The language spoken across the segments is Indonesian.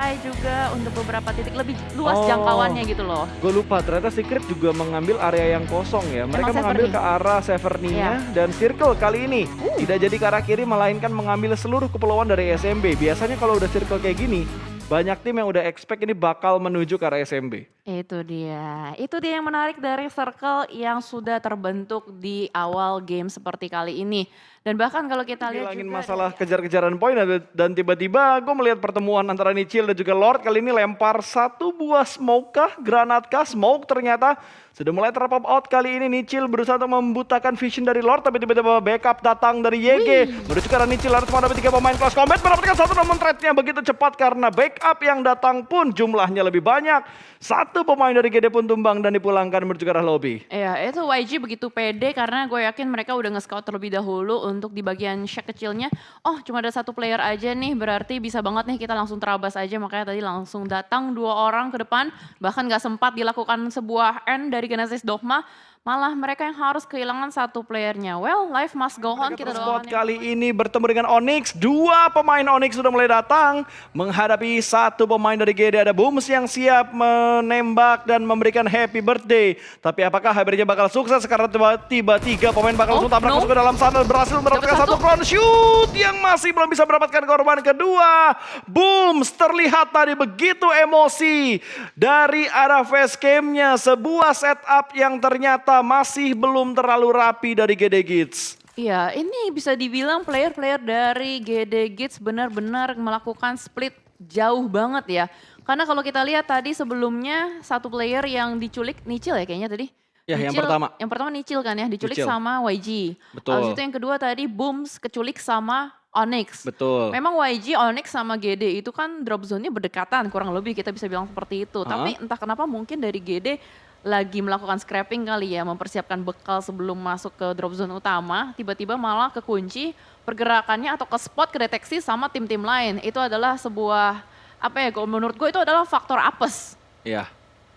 eye juga untuk beberapa titik lebih luas jangkauannya gitu loh. Gue lupa, ternyata Secret juga mengambil area yang kosong ya. Mereka Emang mengambil Severny. ke arah Severny-nya dan Circle kali ini tidak jadi ke arah kiri melainkan mengambil seluruh kepulauan dari SMB. Biasanya kalau udah Circle kayak gini, banyak tim yang udah expect ini bakal menuju ke arah SMB. Itu dia yang menarik dari circle yang sudah terbentuk di awal game seperti kali ini. Dan bahkan kalau kita lihat Bilangin juga masalah kejar-kejaran poin dan tiba-tiba gue melihat pertemuan antara Nichil dan juga Lord kali ini lempar satu buah smoke kah, granat kah, smoke ternyata sudah mulai terpop out kali ini. Nichil berusaha untuk membutakan vision dari Lord tapi tiba-tiba backup datang dari YG. Menuju ke arah Nichil harus menghadapi 3 pemain Close Combat, mendapatkan satu namun trade-nya begitu cepat karena backup yang datang pun jumlahnya lebih banyak. Satu pemain dari GD pun tumbang dan dipulangkan menuju ke arah lobby. ya itu YG begitu pede karena gue yakin mereka udah nge-scout terlebih dahulu untuk di bagian shack kecilnya. Oh cuma ada satu player aja nih, berarti bisa banget nih kita langsung terabas aja. Makanya tadi langsung datang 2 orang ke depan. Bahkan gak sempat dilakukan sebuah end dari Genesis Dogma. Malah mereka yang harus kehilangan satu playernya. Well, life must go on. Kita Spot doakan kali ini bertemu dengan Onyx. 2 pemain Onyx sudah mulai datang menghadapi satu pemain dari GD. Ada Booms yang siap menembak dan memberikan happy birthday. Tapi apakah happy-nya bakal sukses karena tiba-tiba 3 pemain bakal langsung tabrak masuk ke dalam sana dan berhasil mendapatkan satu front shoot yang masih belum bisa mendapatkan korban kedua. Booms terlihat tadi begitu emosi dari arah facecam-nya. Sebuah setup yang ternyata masih belum terlalu rapi dari GD Gits. Iya, ini bisa dibilang player-player dari GD Gits benar-benar melakukan split jauh banget ya. Karena kalau kita lihat tadi sebelumnya satu player yang diculik, Nichil ya kayaknya tadi. Ya, yang Nichil- pertama. Yang pertama Nichil kan ya, diculik Nichil. sama YG. Betul. Habis itu yang kedua tadi Booms keculik sama Onyx. Betul. Memang YG, Onyx sama GD itu kan drop zone-nya berdekatan, kurang lebih kita bisa bilang seperti itu. Tapi entah kenapa mungkin dari GD lagi melakukan scrapping kali ya, mempersiapkan bekal sebelum masuk ke drop zone utama, tiba-tiba malah kekunci pergerakannya atau ke spot kedeteksi sama tim-tim lain. Itu adalah sebuah, apa ya, menurut gue itu adalah faktor apes. Ya,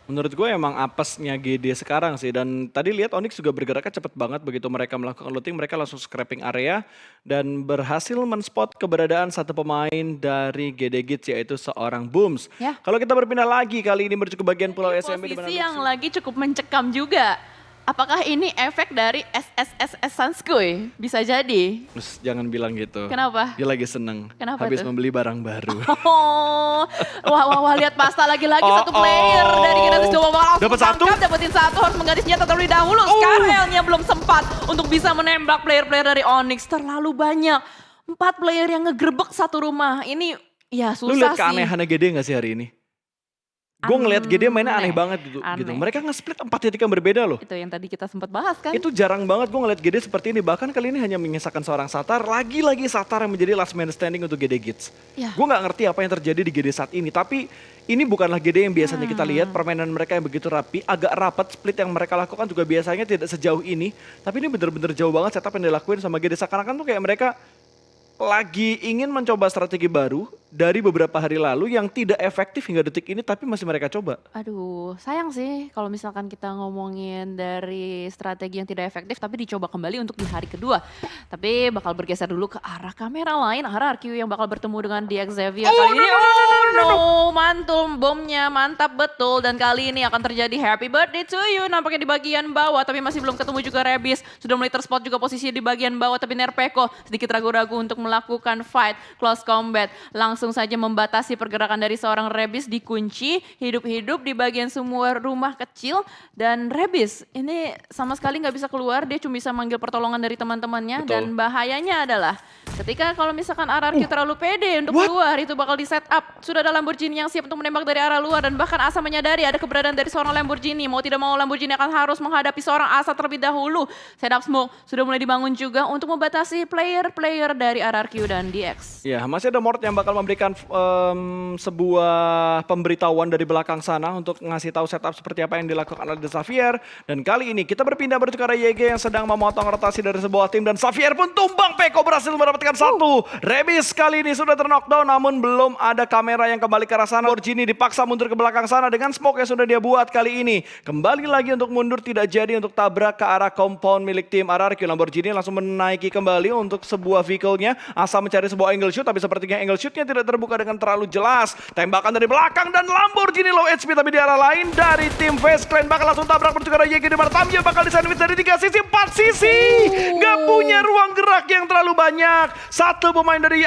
menurut gue emang apesnya GD sekarang sih. Dan tadi lihat Onyx juga bergeraknya cepet banget. Begitu mereka melakukan looting, mereka langsung scrapping area. Dan berhasil men-spot keberadaan satu pemain dari GD Gits yaitu seorang Booms. Ya. Kalau kita berpindah lagi kali ini menuju ke bagian pulau SMB. di mana Posisi yang lagi cukup mencekam juga. Apakah ini efek dari SSSS Sanskoy? Bisa jadi. Terus jangan bilang gitu. Kenapa? Dia lagi seneng. Kenapa Habis tuh? membeli barang baru. Oh, wah, lihat pasta lagi-lagi satu player dari Genesis Dogma langsung Dapat satu? tangkap, dapetin satu, harus mengganti senjata terlebih dahulu. Skarelnya belum sempat untuk bisa menembak player-player dari Onyx. Terlalu banyak. 4 player yang ngegerebek satu rumah. Ini ya Lu susah lihat sih. keanehannya GD gak sih hari ini? Gue ngeliat GD mainnya aneh banget gitu. Aneh. Mereka nge-split 4 titik yang berbeda loh. Itu yang tadi kita sempat bahas kan. Itu jarang banget gue ngeliat GD seperti ini. Bahkan kali ini hanya menyisakan seorang Satar. Lagi-lagi Satar yang menjadi last man standing untuk GD Gits. Ya. Gue gak ngerti apa yang terjadi di GD saat ini. Tapi ini bukanlah GD yang biasanya kita lihat. Permainan mereka yang begitu rapi. Agak rapat, split yang mereka lakukan juga biasanya tidak sejauh ini. Tapi ini bener-bener jauh banget setup yang dilakuin sama GD. Seakan-akan tuh kayak mereka lagi ingin mencoba strategi baru dari beberapa hari lalu yang tidak efektif hingga detik ini tapi masih mereka coba. Aduh, sayang sih kalau misalkan kita ngomongin dari strategi yang tidak efektif tapi dicoba kembali untuk di hari kedua. Tapi bakal bergeser dulu ke arah kamera lain, arah RQ yang bakal bertemu dengan DX Xavier kali ini. No, mantul bomnya, mantap betul. Dan kali ini akan terjadi happy birthday to you. Nampaknya di bagian bawah tapi masih belum ketemu juga Rebis. Sudah mulai terspot juga posisi di bagian bawah tapi Nerpeko sedikit ragu-ragu untuk melakukan fight close combat. Langsung saja membatasi pergerakan dari seorang Rebis, dikunci hidup-hidup di bagian semua rumah kecil. Dan Rebis ini sama sekali nggak bisa keluar, dia cuma bisa manggil pertolongan dari teman-temannya. Betul. Dan bahayanya adalah ketika kalau misalkan RRQ terlalu pede untuk keluar, itu bakal di set up. Sudah ada Lamborghini yang siap untuk menembak dari arah luar dan bahkan Asa menyadari ada keberadaan dari seorang Lamborghini. Mau tidak mau Lamborghini akan harus menghadapi seorang Asa terlebih dahulu. Setup smoke sudah mulai dibangun juga untuk membatasi player-player dari RRQ dan DX. Ya, masih ada Mort yang bakal memberikan sebuah pemberitahuan dari belakang sana untuk ngasih tahu setup seperti apa yang dilakukan oleh The Xavier. Dan kali ini kita berpindah menuju ke arah YG yang sedang memotong rotasi dari sebuah tim dan Xavier pun tumbang. Peko berhasil mendapatkan satu. Rebis kali ini sudah terknockdown namun belum ada kamera yang kembali ke arah sana. Lamborghini dipaksa mundur ke belakang sana dengan smoke yang sudah dia buat kali ini. Kembali lagi untuk mundur, tidak jadi untuk tabrak ke arah compound milik tim RRQ. Lamborghini langsung menaiki kembali untuk sebuah vehicle-nya. Asal mencari sebuah angle shoot, tapi sepertinya angle shoot-nya tidak terbuka dengan terlalu jelas. Tembakan dari belakang dan Lamborghini low HP, tapi di arah lain dari tim Face Clan bakal langsung tabrak menuju ke arah YG, di mana Tamiya bakal disandwich dari 3 sisi, 4 sisi. Gak punya ruang gerak yang terlalu banyak. Satu pemain dari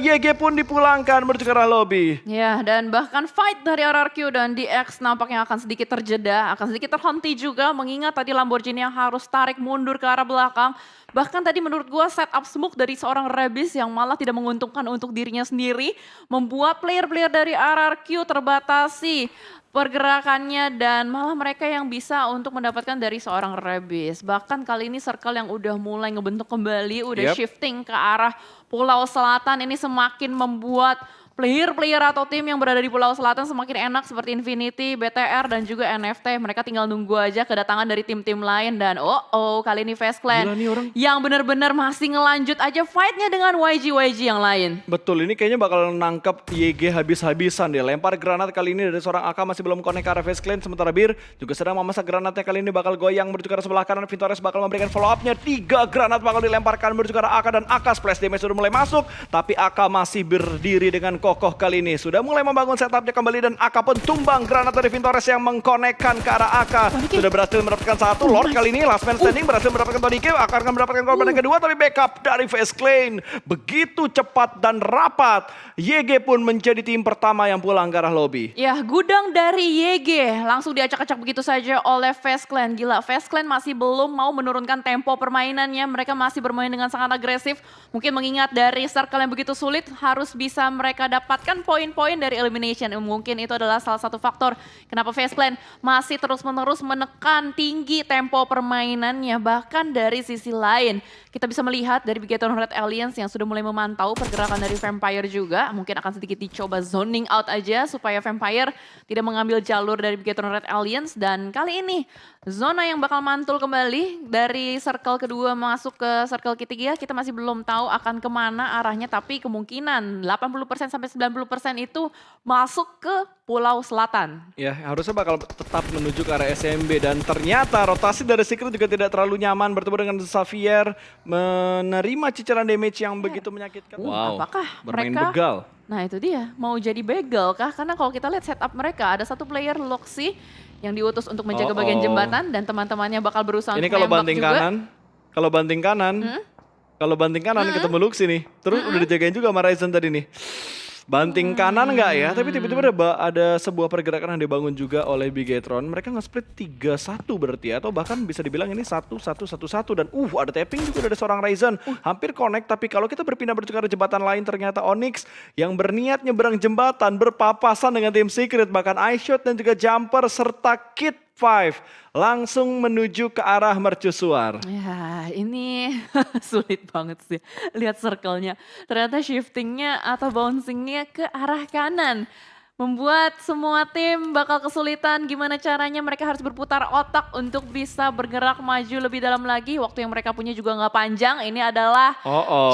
YG pun dipulangkan menuju ke arah lobby. Ya, dan bahkan fight dari RRQ dan DX nampaknya akan sedikit terjeda, akan sedikit terhenti juga, mengingat tadi Lamborghini yang harus tarik mundur ke arah belakang. Bahkan tadi menurut gue setup smoke dari seorang Rebis yang malah tidak menguntungkan untuk dirinya sendiri, membuat player-player dari RRQ terbatasi pergerakannya dan malah mereka yang bisa untuk mendapatkan dari seorang Rebis. Bahkan kali ini circle yang udah mulai ngebentuk kembali, udah shifting ke arah Pulau Selatan, ini semakin membuat player-player atau tim yang berada di Pulau Selatan semakin enak seperti Infinity, BTR dan juga NFT. Mereka tinggal nunggu aja kedatangan dari tim-tim lain dan kali ini Face Clan yang benar-benar masih ngelanjut aja fight-nya dengan YG yang lain. Betul, ini kayaknya bakal nangkep YG habis-habisan deh. Lempar granat kali ini dari seorang AK masih belum connect ke arah Face Clan. Sementara Bir juga sedang memasak granatnya kali ini bakal goyang menuju ke arah sebelah kanan. Vintores bakal memberikan follow up-nya. 3 granat bakal dilemparkan menuju ke arah AK dan AK splash damage sudah mulai masuk. Tapi AK masih berdiri dengan kokoh kali ini. Sudah mulai membangun setupnya kembali dan AK pun tumbang granat dari Vintores yang mengkonekkan ke arah AK. Sudah berhasil mendapatkan satu. Lord kali ini last man standing berhasil mendapatkan Todike. AK akan mendapatkan korban yang kedua tapi backup dari Face Clan. Begitu cepat dan rapat. YG pun menjadi tim pertama yang pulang ke arah lobby. Ya, gudang dari YG langsung diacak-acak begitu saja oleh Face Clan. Gila, Face Clan masih belum mau menurunkan tempo permainannya. Mereka masih bermain dengan sangat agresif. Mungkin mengingat dari circle yang begitu sulit, harus bisa mereka dapatkan poin-poin dari elimination. Mungkin itu adalah salah satu faktor kenapa Face Clan masih terus-menerus menekan tinggi tempo permainannya. Bahkan dari sisi lain, kita bisa melihat dari Bigetron Red Alliance yang sudah mulai memantau pergerakan dari Vampire juga. Mungkin akan sedikit dicoba zoning out aja supaya Vampire tidak mengambil jalur dari Bigetron Red Alliance. Dan kali ini zona yang bakal mantul kembali dari circle kedua masuk ke circle ketiga. Kita masih belum tahu akan kemana arahnya, tapi kemungkinan 80% sampai 90% itu masuk ke Pulau Selatan. Ya, harusnya bakal tetap menuju ke arah SMB dan ternyata rotasi dari Secret juga tidak terlalu nyaman bertemu dengan Xavier menerima cicilan damage yang begitu menyakitkan. Apakah bermain mereka begal. Nah itu dia, mau jadi begal kah? Karena kalau kita lihat setup mereka, ada satu player Loxi yang diutus untuk menjaga bagian jembatan dan teman-temannya bakal berusaha ini untuk kalau nembak banting juga. Kalau banting kanan ketemu Luxi nih. Terus udah dijagain juga sama Ryzen tadi nih. Banting kanan enggak ya, tapi tiba-tiba ada sebuah pergerakan yang dibangun juga oleh Bigetron. Mereka nge-split 3-1 berarti atau bahkan bisa dibilang ini 1-1-1-1 dan ada tapping juga dari seorang Ryzen. Hampir connect, tapi kalau kita berpindah ke arah jembatan lain ternyata Onyx yang berniat nyeberang jembatan berpapasan dengan tim Secret, bahkan iShot dan juga Jumper serta Kid 5 langsung menuju ke arah mercusuar. Ya ini sulit banget sih lihat circle-nya. Ternyata shiftingnya atau bouncingnya ke arah kanan. Membuat semua tim bakal kesulitan gimana caranya mereka harus berputar otak untuk bisa bergerak maju lebih dalam lagi. Waktu yang mereka punya juga nggak panjang. Ini adalah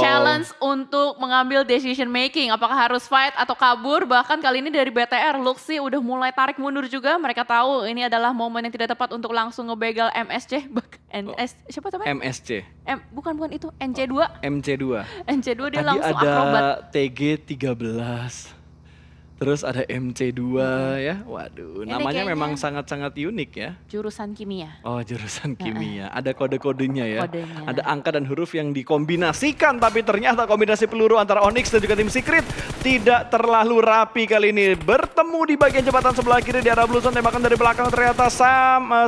challenge untuk mengambil decision making. Apakah harus fight atau kabur. Bahkan kali ini dari BTR, Luxi udah mulai tarik mundur juga. Mereka tahu ini adalah momen yang tidak tepat untuk langsung ngebegal MSC. Siapa namanya? MSC. Bukan itu, NC2. MC2. NC2 dia Tadi langsung ada akrobat. TG13. Terus ada MC2 ya, waduh Ini namanya kayaknya memang sangat-sangat unik ya. Jurusan kimia. Oh jurusan kimia, ada kode-kodenya ya. Kodenya. Ada angka dan huruf yang dikombinasikan, tapi ternyata kombinasi peluru antara Onyx dan juga tim Secret tidak terlalu rapi kali ini. Bertemu di bagian jembatan sebelah kiri di arah Blue Zone, tembakan dari belakang ternyata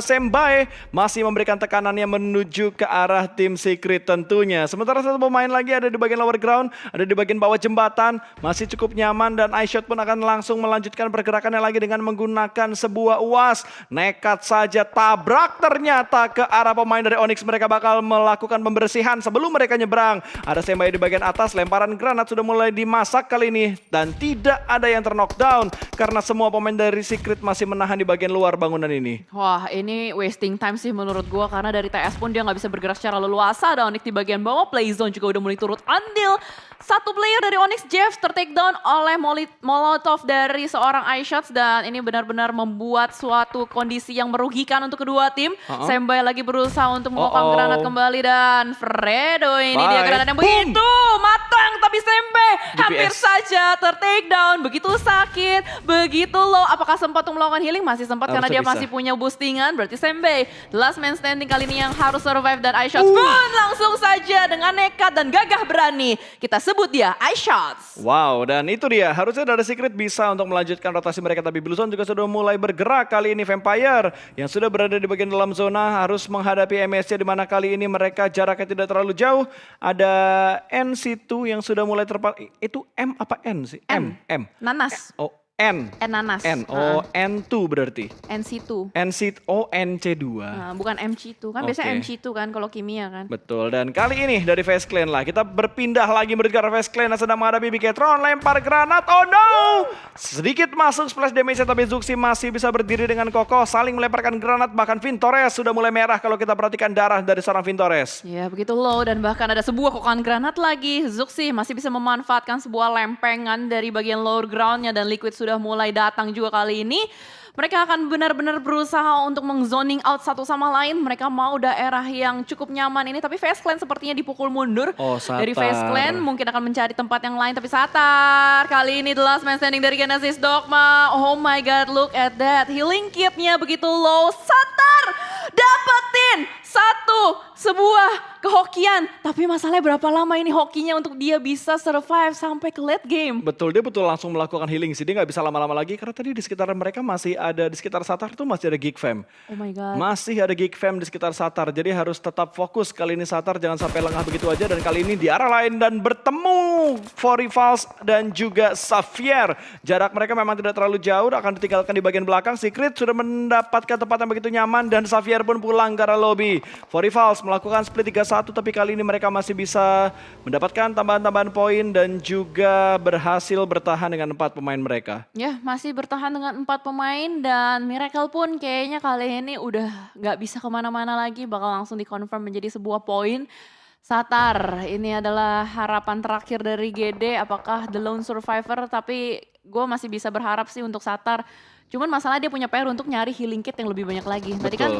Sembai masih memberikan tekanannya menuju ke arah tim Secret tentunya. Sementara satu pemain lagi ada di bagian lower ground, ada di bagian bawah jembatan, masih cukup nyaman dan iShot pun akan langsung melanjutkan pergerakannya lagi dengan menggunakan sebuah UAS. Nekat saja tabrak ternyata ke arah pemain dari Onyx. Mereka bakal melakukan pembersihan sebelum mereka nyebrang. Ada Sembai di bagian atas, lemparan granat sudah mulai dimasak kali ini ini. Dan tidak ada yang ter-knockdown karena semua pemain dari Secret masih menahan di bagian luar bangunan ini. Wah, ini wasting time sih menurut gua karena dari TS pun dia nggak bisa bergerak secara leluasa. Ada Onyx di bagian bawah, Playzone juga udah mulai turut andil. Satu player dari Onyx Jeff ter-take down oleh Molotov dari seorang iShots dan ini benar-benar membuat suatu kondisi yang merugikan untuk kedua tim. Sembai lagi berusaha untuk mengokang granat kembali dan Fredo ini dia granat yang begitu matang tapi Sembai hampir saja ter-take down. Begitu sakit, begitu low. Apakah sempat untuk melakukan healing? Masih sempat karena dia masih punya boostingan. Berarti Sembai, the last man standing kali ini yang harus survive dan iShots pun langsung saja dengan nekat dan gagah berani. Kita sebut dia iShots. Wow, dan itu dia. Harusnya dari Secret bisa untuk melanjutkan rotasi mereka. Tapi Blue Zone juga sudah mulai bergerak. Kali ini Vampire yang sudah berada di bagian dalam zona harus menghadapi MSC. Di mana kali ini mereka jaraknya tidak terlalu jauh. Ada NC2 yang sudah mulai itu M apa N sih? M. Nanas. Oh, N. Nanas. N2 berarti. NC2. NC2. Nah, bukan MC2 kan biasanya MC2 kan kalau kimia kan. Betul, dan kali ini dari Face Clan lah kita berpindah lagi menuju ke arah Face Clan yang sedang menghadapi Biketron, lempar granat, oh no! Sedikit masuk splash damage tapi Zuxi masih bisa berdiri dengan kokoh, saling melemparkan granat, bahkan Vintores sudah mulai merah kalau kita perhatikan darah dari seorang Vintores. Ya begitu low dan bahkan ada sebuah kokohan granat lagi, Zuxi masih bisa memanfaatkan sebuah lempengan dari bagian lower groundnya dan Liquid sudah mulai datang juga kali ini. Mereka akan benar-benar berusaha untuk meng-zoning out satu sama lain. Mereka mau daerah yang cukup nyaman ini. Tapi Face Clan sepertinya dipukul mundur. Dari Face Clan mungkin akan mencari tempat yang lain. Tapi Satar kali ini the last man standing dari Genesis Dogma. Oh my god, look at that. Healing kitnya begitu low. Satar dapetin sebuah kehokian. Tapi masalahnya berapa lama ini hokinya untuk dia bisa survive sampai ke late game. Betul, dia betul langsung melakukan healing sih. Dia nggak bisa lama-lama lagi karena tadi di sekitar mereka masih ada, di sekitar Satar tuh masih ada Geek Fam. Oh my god. Masih ada Geek Fam di sekitar Satar. Jadi harus tetap fokus. Kali ini Satar jangan sampai lengah begitu aja. Dan kali ini di arah lain dan bertemu Forifals dan juga Xavier. Jarak mereka memang tidak terlalu jauh. Akan ditinggalkan di bagian belakang. Secret sudah mendapatkan tempat yang begitu nyaman. Dan Xavier pun pulang ke arah lobby. Forifals melakukan split 3-1. Tapi kali ini mereka masih bisa mendapatkan tambahan-tambahan poin. Dan juga berhasil bertahan dengan 4 pemain mereka. Ya, masih bertahan dengan 4 pemain dan Miracle pun kayaknya kali ini udah nggak bisa kemana-mana lagi, bakal langsung dikonfirm menjadi sebuah poin. Satar, ini adalah harapan terakhir dari GD, apakah the lone survivor, tapi gue masih bisa berharap sih untuk Satar. Cuman masalah dia punya PR untuk nyari healing kit yang lebih banyak lagi. Tadi kan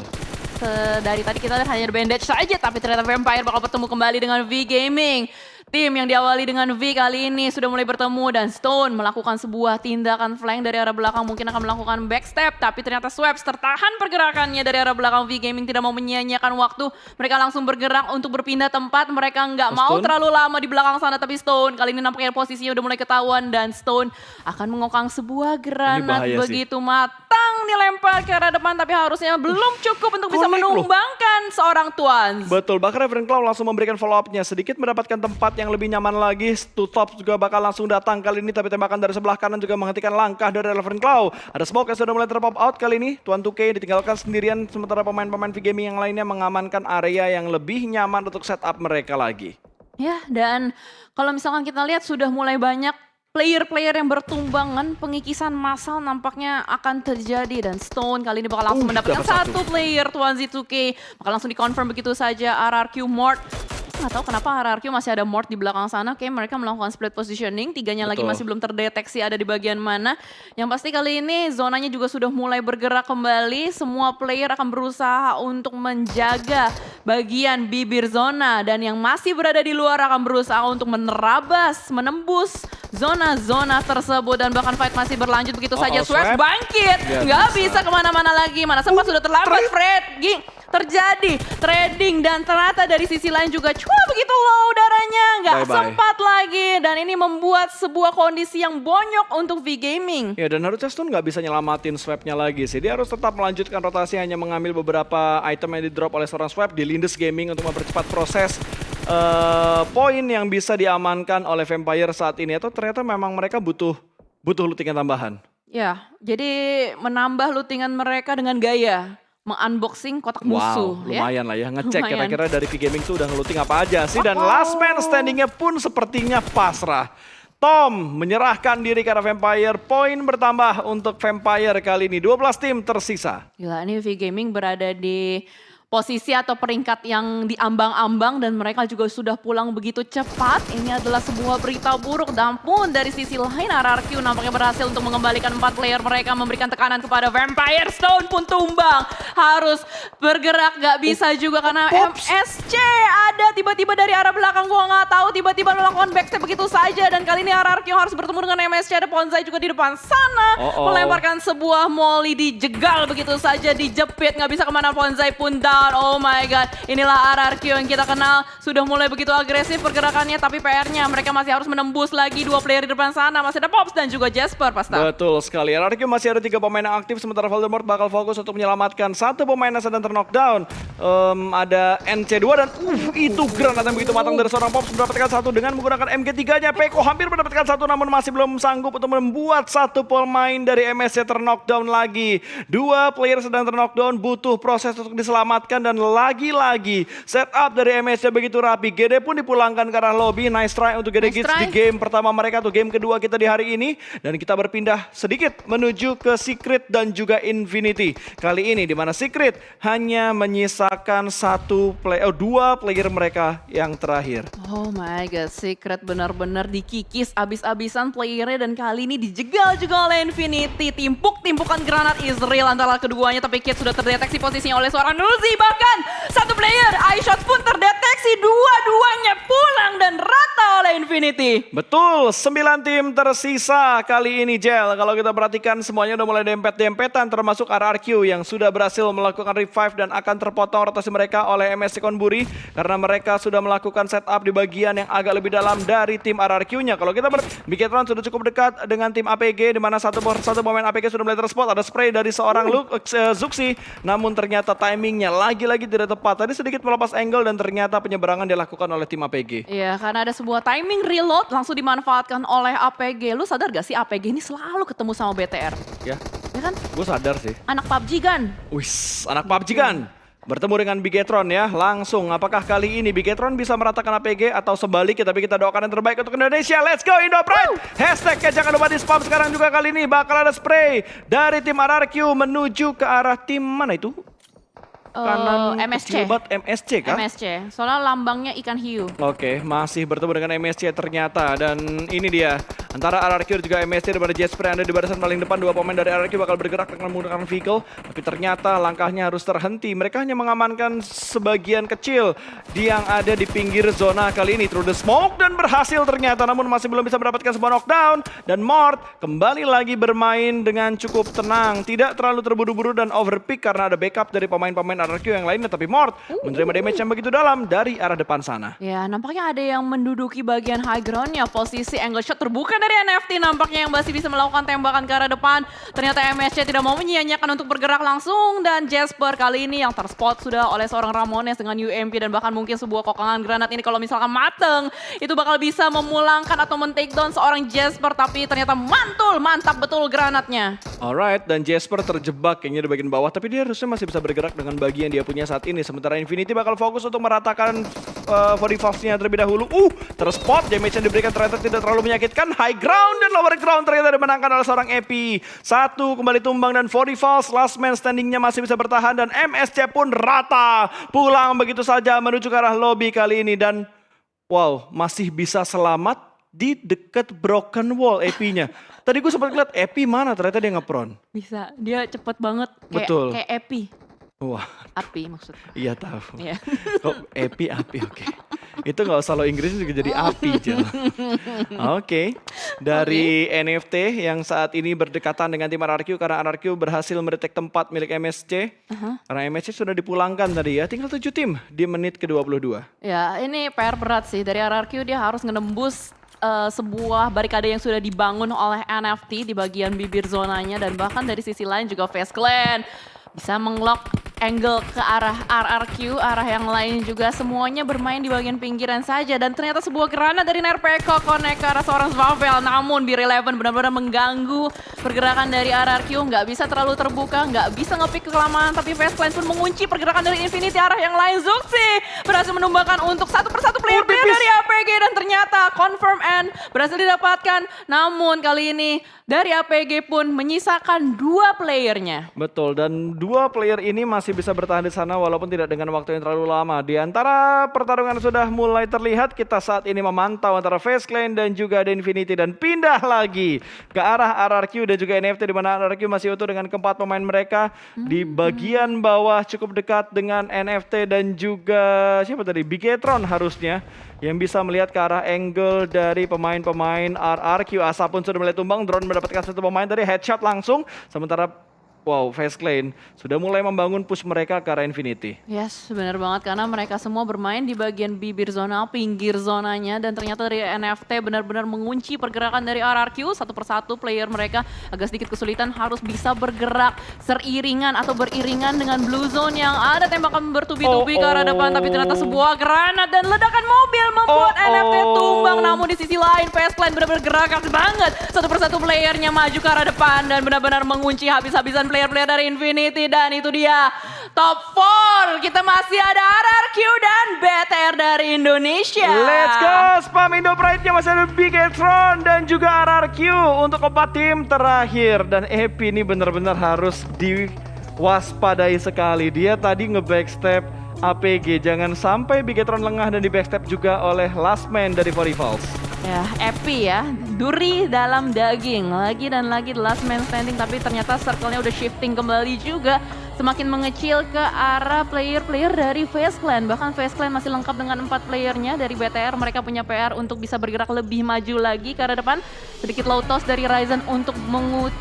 dari tadi kita lihat hanya bandage saja, tapi ternyata Vampire bakal bertemu kembali dengan V Gaming. Tim yang diawali dengan V kali ini sudah mulai bertemu dan Stone melakukan sebuah tindakan flank dari arah belakang, mungkin akan melakukan backstep, tapi ternyata Swaps tertahan pergerakannya dari arah belakang. V Gaming tidak mau menyia-nyiakan waktu, mereka langsung bergerak untuk berpindah tempat, mereka nggak mau terlalu lama di belakang sana, tapi Stone kali ini nampaknya posisinya udah mulai ketahuan dan Stone akan mengokang sebuah granat begitu matang dilempar ke arah depan, tapi harusnya belum cukup untuk bisa menumbangkan seorang Twans. Betul, bahkan Reverend Claw langsung memberikan follow up-nya, sedikit mendapatkan tempat yang lebih nyaman lagi. Tutop juga bakal langsung datang kali ini, tapi tembakan dari sebelah kanan juga menghentikan langkah dari Reverend Claw. Ada smoke yang sudah mulai terpop out kali ini. Tuan 2K ditinggalkan sendirian, sementara pemain-pemain V Gaming yang lainnya mengamankan area yang lebih nyaman untuk setup mereka lagi. Ya, dan kalau misalkan kita lihat sudah mulai banyak player-player yang bertumbangan, pengikisan massal nampaknya akan terjadi dan Stone kali ini bakal langsung mendapatkan satu player. Tuan Z2K bakal langsung dikonfirm begitu saja. RRQ Mort, nggak tahu kenapa RRQ masih ada Mort di belakang sana. Kayak mereka melakukan split positioning, tiganya lagi masih belum terdeteksi ada di bagian mana. Yang pasti kali ini zonanya juga sudah mulai bergerak kembali. Semua player akan berusaha untuk menjaga bagian bibir zona dan yang masih berada di luar akan berusaha untuk menerabas, menembus zona-zona tersebut dan bahkan fight masih berlanjut begitu saja. Swaps bangkit, nggak bisa kemana-mana lagi. Mana sempat sudah terlambat Fred. Terjadi trading dan ternyata dari sisi lain juga begitu low darahnya, nggak sempat lagi dan ini membuat sebuah kondisi yang bonyok untuk V Gaming. Ya, dan harusnya Stone nggak bisa nyelamatin Swap-nya lagi sih. Dia harus tetap melanjutkan rotasi, hanya mengambil beberapa item yang di drop oleh seorang Swap di Lindes Gaming untuk mempercepat proses poin yang bisa diamankan oleh Vampire saat ini. Atau ternyata memang mereka butuh lootingan tambahan. Ya, jadi menambah lootingan mereka dengan gaya mengunboxing kotak musuh. Lumayan lah ya, ngecek kira-kira dari V Gaming tuh udah ngelooting apa aja sih. Dan last man standingnya pun sepertinya pasrah. Tom menyerahkan diri ke arah Vampire. Poin bertambah untuk Vampire kali ini. 12 tim tersisa. Gila, ini V Gaming berada di posisi atau peringkat yang diambang-ambang dan mereka juga sudah pulang begitu cepat. Ini adalah sebuah berita buruk. Dan pun dari sisi lain RRQ nampaknya berhasil untuk mengembalikan 4 player mereka, memberikan tekanan kepada Vampire. Stone pun tumbang. Harus bergerak, gak bisa juga karena MSC ada tiba-tiba dari arah belakang. Gua nggak tahu tiba-tiba melakukan backstep begitu saja. Dan kali ini RRQ harus bertemu dengan MSC. Ada Ponzai juga di depan sana. Melemparkan sebuah molly, dijegal begitu saja, dijepit. Nggak bisa kemana, Ponzai pun down. Oh my god, inilah RRQ yang kita kenal. Sudah mulai begitu agresif pergerakannya, tapi PR-nya mereka masih harus menembus lagi 2 player di depan sana. Masih ada Pops dan juga Jasper, Pasta. Betul sekali, RRQ masih ada 3 pemain yang aktif, sementara Voldemort bakal fokus untuk menyelamatkan 1 pemain yang sedang terknockdown. Ada NC2 dan itu granat yang begitu matang dari seorang Pops, mendapatkan 1 dengan menggunakan MG3-nya. Peko hampir mendapatkan 1 namun masih belum sanggup untuk membuat 1 pemain dari MSC terknockdown lagi. 2 player sedang terknockdown, butuh proses untuk diselamatkan. Dan lagi-lagi setup dari MSC begitu rapi. GD pun dipulangkan ke arah lobby. Nice try untuk GD Kids di game pertama mereka atau game kedua kita di hari ini. Dan kita berpindah sedikit menuju ke Secret dan juga Infinity. Kali ini di mana Secret hanya menyisakan 2 player mereka yang terakhir. Oh my god, Secret benar-benar dikikis abis-abisan playernya dan kali ini dijegal juga oleh Infinity. Timpuk-timpukan granat Israel antara keduanya, tapi Kid sudah terdeteksi posisinya oleh seorang Nuzi. Bahkan 1 player iShot pun terdeteksi, dua-duanya pulang dan rata oleh Infinity. Betul, 9 tim tersisa kali ini, Jel. Kalau kita perhatikan semuanya udah mulai dempet-dempetan, termasuk RRQ yang sudah berhasil melakukan revive dan akan terpotong rotasi mereka oleh MSC Konburi karena mereka sudah melakukan setup di bagian yang agak lebih dalam dari tim RRQ-nya. Kalau kita Bigetron sudah cukup dekat dengan tim APG di mana satu pemain APG sudah mulai terspot. Ada spray dari seorang Zuxi, namun ternyata timingnya lagi-lagi tidak tepat. Tadi sedikit melepas angle dan ternyata penyeberangan dilakukan oleh tim APG. Iya, karena ada sebuah timing reload langsung dimanfaatkan oleh APG. Lu sadar gak sih APG ini selalu ketemu sama BTR? Ya. Ya kan? Gue sadar sih. Anak PUBG kan? Wis, anak PUBG kan? Bertemu dengan Bigetron ya, langsung. Apakah kali ini Bigetron bisa meratakan APG atau sebaliknya? Tapi kita doakan yang terbaik untuk Indonesia. Let's go Indo Pride! Hashtag jangan lupa di spam sekarang juga kali ini. Bakal ada spray dari tim RRQ menuju ke arah tim mana itu? Kanan MSC. MSC kah? MSC, soalnya lambangnya ikan hiu. Oke, masih bertemu dengan MSC ternyata. Dan ini dia, antara RRQ dan juga MSC daripada Jasper yang ada di barisan paling depan. 2 pemain dari RRQ bakal bergerak dengan menggunakan vehicle. Tapi ternyata langkahnya harus terhenti. Mereka hanya mengamankan sebagian kecil yang ada di pinggir zona kali ini. Through the smoke dan berhasil ternyata. Namun masih belum bisa mendapatkan sebuah knockdown. Dan Mort kembali lagi bermain dengan cukup tenang. Tidak terlalu terburu-buru dan overpick karena ada backup dari pemain-pemain RRQ yang lainnya, tapi Mort menerima damage yang begitu dalam dari arah depan sana. Ya, nampaknya ada yang menduduki bagian high groundnya. Posisi angle shot terbuka dari NFT nampaknya yang masih bisa melakukan tembakan ke arah depan. Ternyata MSC tidak mau menyia-nyiakan untuk bergerak langsung dan Jasper kali ini yang terspot sudah oleh seorang Ramones dengan UMP dan bahkan mungkin sebuah kokangan granat ini kalau misalkan mateng itu bakal bisa memulangkan atau men-take down seorang Jasper, tapi ternyata mantul, mantap betul granatnya. Alright, dan Jasper terjebak kayaknya di bagian bawah, tapi dia harusnya masih bisa bergerak dengan bagian dia punya saat ini. Sementara Infinity bakal fokus untuk meratakan body nya terlebih dahulu. Terspot, damage yang diberikan ternyata tidak terlalu menyakitkan. High ground dan lower ground ternyata dimenangkan oleh seorang Epi. 1 kembali tumbang dan 40 falls, last man standingnya masih bisa bertahan dan MSC pun rata. Pulang begitu saja menuju ke arah lobby kali ini dan wow, masih bisa selamat di dekat broken wall Epi-nya. Tadi gue sempat lihat Epi mana, ternyata dia ngepron. Bisa, dia cepet banget. Betul. Kayak Epi. Wah. Api maksudnya. Iya tahu. Iya. Kok Epi api, oke. Itu nggak usah lo Inggris juga jadi api, Jel. Oke. Dari NFT yang saat ini berdekatan dengan tim RRQ karena RRQ berhasil mendetek tempat milik MSC. Karena MSC sudah dipulangkan tadi ya. Tinggal 7 tim di menit ke-22. Ya, ini PR berat sih dari RRQ, dia harus menembus sebuah barikade yang sudah dibangun oleh NFT di bagian bibir zonanya dan bahkan dari sisi lain juga Face Clan bisa menglok angle ke arah RRQ, arah yang lain juga semuanya bermain di bagian pinggiran saja. Dan ternyata sebuah granat dari Nerpeko connect ke arah seorang Zvavel. Namun BIR11 benar-benar mengganggu pergerakan dari RRQ. Nggak bisa terlalu terbuka, nggak bisa ngepick kelamaan. Tapi FaZe Clan pun mengunci pergerakan dari Infinity arah yang lain. Zuxi berhasil menumbangkan untuk satu persatu player-player dari APG. Dan ternyata confirm end berhasil didapatkan. Namun kali ini dari APG pun menyisakan 2 playernya. Betul, dan 2 player ini masih bisa bertahan di sana walaupun tidak dengan waktu yang terlalu lama. Di antara pertarungan sudah mulai terlihat, kita saat ini memantau antara FaZe Clan dan juga The Infinity dan pindah lagi ke arah RRQ dan juga NFT di mana RRQ masih utuh dengan keempat pemain mereka di bagian bawah cukup dekat dengan NFT dan juga siapa tadi? Bigetron harusnya yang bisa melihat ke arah angle dari pemain-pemain RRQ. Asa pun sudah mulai tumbang, drone mendapatkan satu pemain dari headshot langsung. Sementara wow, FaZe Clan sudah mulai membangun push mereka ke arah Infinity. Yes, benar banget karena mereka semua bermain di bagian bibir zona, pinggir zonanya. Dan ternyata dari NFT benar-benar mengunci pergerakan dari RRQ. Satu persatu player mereka agak sedikit kesulitan harus bisa bergerak seiringan atau beriringan dengan blue zone yang ada tembakan bertubi-tubi ke arah depan. Tapi ternyata sebuah granat dan ledakan mobil membuat NFT tumbang. Namun di sisi lain FaZe Clan benar-benar gerak banget. Satu persatu playernya maju ke arah depan dan benar-benar mengunci habis-habisan player-player dari Infinity. Dan itu dia top 4. Kita masih ada RRQ dan BTR dari Indonesia. Let's go, spam Indo Pride-nya masih ada Bigetron dan juga RRQ untuk 4 tim terakhir. Dan Epi ini benar-benar harus diwaspadai sekali. Dia tadi nge-backstep APG, jangan sampai Bigetron lengah dan di backstep juga oleh last man dari 4 Rivals. Ya, Epi ya, duri dalam daging. Lagi dan lagi the last man standing, tapi ternyata circle-nya udah shifting kembali juga. Semakin mengecil ke arah player-player dari FaZe Clan. Bahkan FaZe Clan masih lengkap dengan 4 playernya dari BTR. Mereka punya PR untuk bisa bergerak lebih maju lagi ke arah depan. Sedikit low toss dari Ryzen untuk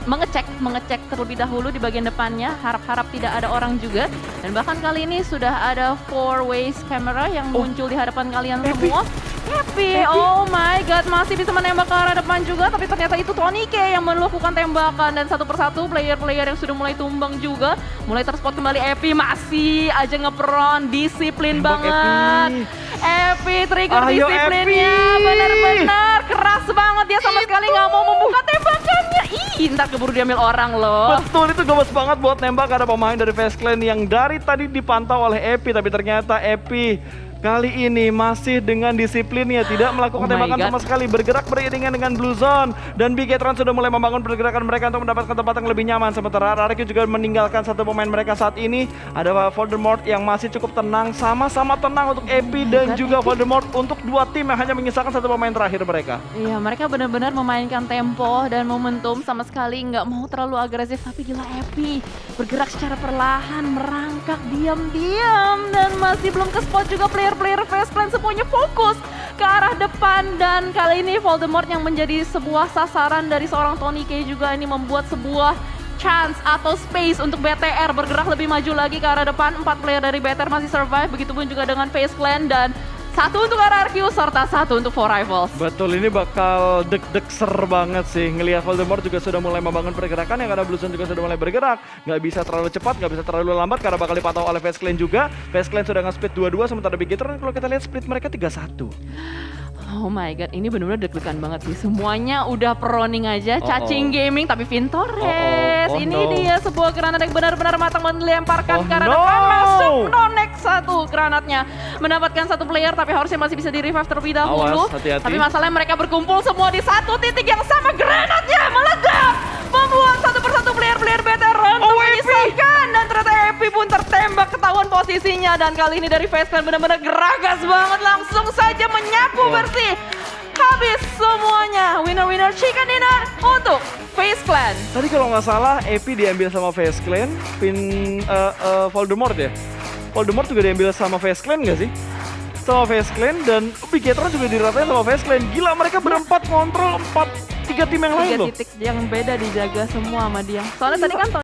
mengecek terlebih dahulu di bagian depannya. Harap-harap tidak ada orang juga. Dan bahkan kali ini sudah ada 4 ways camera yang muncul di hadapan kalian semua. Happy, oh my god, masih bisa menembak ke arah depan juga. Tapi ternyata itu Tony K yang melakukan tembakan. Dan satu persatu player-player yang sudah mulai tumbang juga. Mulai terspot kembali. Epi masih aja ngepron, disiplin banget. Epi trigger disiplinnya benar-benar keras banget. Dia sama sekali nggak mau membuka tembakannya. Ih, ntar keburu diambil orang loh. Betul, itu gemes banget buat nembak. Ada pemain dari FaZe Clan yang dari tadi dipantau oleh Epi, tapi ternyata Epi kali ini masih dengan disiplinnya, tidak melakukan tembakan sama sekali, bergerak beriringan dengan Blue Zone. Dan Bigetron sudah mulai membangun pergerakan mereka untuk mendapatkan tempat yang lebih nyaman. Sementara RRQ juga meninggalkan satu pemain mereka saat ini. Ada Voldemort yang masih cukup tenang, sama-sama tenang untuk Epi dan juga Voldemort untuk 2 tim yang hanya menyisakan satu pemain terakhir mereka. Iya, mereka benar-benar memainkan tempo dan momentum, sama sekali nggak mau terlalu agresif. Tapi gila, Epi bergerak secara perlahan, merangkak diam-diam, dan masih belum ke spot juga player FaZe Clan semuanya fokus ke arah depan. Dan kali ini Voldemort yang menjadi sebuah sasaran dari seorang Tony K juga ini membuat sebuah chance atau space untuk BTR bergerak lebih maju lagi ke arah depan. 4 player dari BTR masih survive, begitupun juga dengan FaZe Clan, dan 1 untuk RRQ serta 1 untuk 4 Rivals. Betul, ini bakal deg-degser banget sih. Ngelihat Voldemort juga sudah mulai membangun pergerakan, yang ada Blue Zone juga sudah mulai bergerak. Nggak bisa terlalu cepat, nggak bisa terlalu lambat karena bakal dipantau oleh FaZe Clan juga. FaZe Clan sudah nge-split 2-2, sementara Bigetron kalau kita lihat split mereka 3-1. Oh my god, ini benar-benar deg-degan banget sih. Semuanya udah proning aja, cacing gaming, tapi Vintores. Ini dia sebuah granat yang benar-benar matang dilemparkan ke arah depan. Masuk nonek 1 granatnya. Mendapatkan 1 player, tapi harusnya masih bisa di-revive terlebih dahulu. Awas, hati-hati. Tapi masalahnya mereka berkumpul semua di satu titik yang sama. Granatnya meledak, membuat satu persatu player-player veteran untuk menyisakan. Dan ternyata Epi pun tertembak, ketahuan posisinya. Dan kali ini dari FaZe Clan benar-benar geragas banget, langsung saja menyapu bersih. Habis semuanya, winner-winner chicken dinner untuk FaZe Clan. Tadi kalau nggak salah, Epi diambil sama FaZe Clan, Voldemort ya? Voldemort juga diambil sama FaZe Clan nggak sih? Sama FaZe Clan, dan Bigetron juga diratain sama FaZe Clan. Gila, mereka berempat kontrol 3 tim yang lain loh. 3 titik yang beda dijaga semua sama dia. Soalnya tadi kan